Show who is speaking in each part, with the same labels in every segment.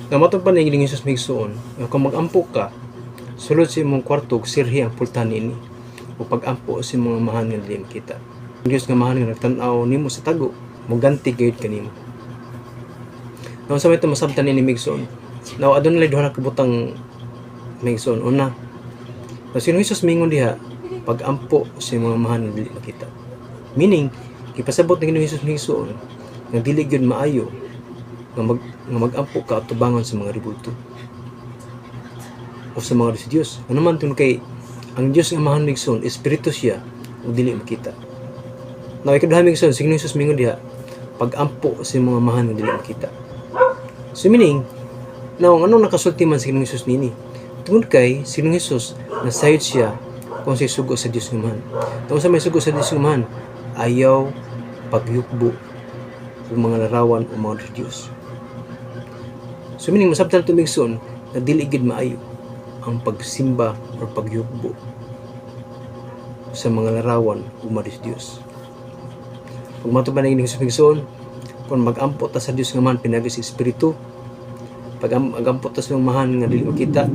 Speaker 1: Nga matong paningin ng Hesus migsuon, nga kung mag-ampo ka, sulod sa imong kwarto, sirhi ang pultan ini. O pag-ampo sa mga mahan nga dili makita. Ang Diyos nga mahan nga nagtanaw nimo sa tago, muganti gayud kanimo. Naon sa may ito masabtan ini migsuon. Now, adon nalay duha na kabutang migsuon. Una, na sino Hesus mingon diha, pag-ampo sa mga mahan nga dili makita. Meaning, ipasabot ng Hesus migsuon, nga dili gyud maayo nga mag-ampo ka tubangan sa mga ribulto o sa mga Diyos. Ano man tun kay ang Diyos nga mahan migsuon, espiritu siya o dili makita. Now, ikaduha migsuon, sige Hesus mingon diha, pag-ampo sa mga mahan nga dili makita. So meaning, now, anong nakasulti man sa Ginoong Hesus nini? Tungod kay Ginoong Hesus nasayod siya kung siya sugo sa Diyos nga mahan. Tungod sa may sugo sa Diyos nga mahan, ayaw pagyukbo o mga larawan o mga Diyos. So meaning, masabtan ito migsuon na dili gid maayo ang pagsimba o pagyukbo sa mga larawan o mga Diyos. Pag matuban na Hesus migsuon, kung mag-ampo ta sa Diyos nga mahan pinagi sa Espiritu, pag mag-ampo ta sa mga mahan nga dili makita,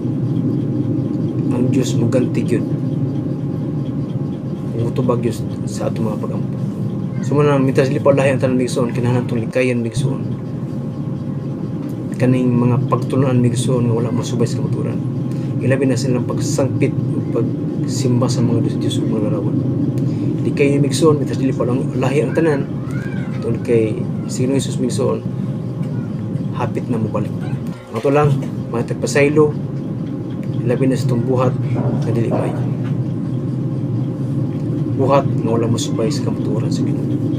Speaker 1: ang Diyos muganti gyud. Mutubag Diyos sa ato mga pag-ampo. So muna mitas lipaw lahi ang tanan migsuon, kinahanglan tong likayan migsuon. Kaning mga pagtulunan migsuon nga wala masubay sa kamaturan. Ilabi na silang pagsangpit o pagsimba sa mga Diyos o mga larawan. Likayan migsuon, mitas lipaw lahi ang tanan, tungod kay Ginoong Hesus migsuon, hapit na mobalik. Ang ito lang, mga tagpasaylo, ilabi na sa itong buhat na dili maayo. Buhat nga wala masubay sa kamatuoran sa Ginoo.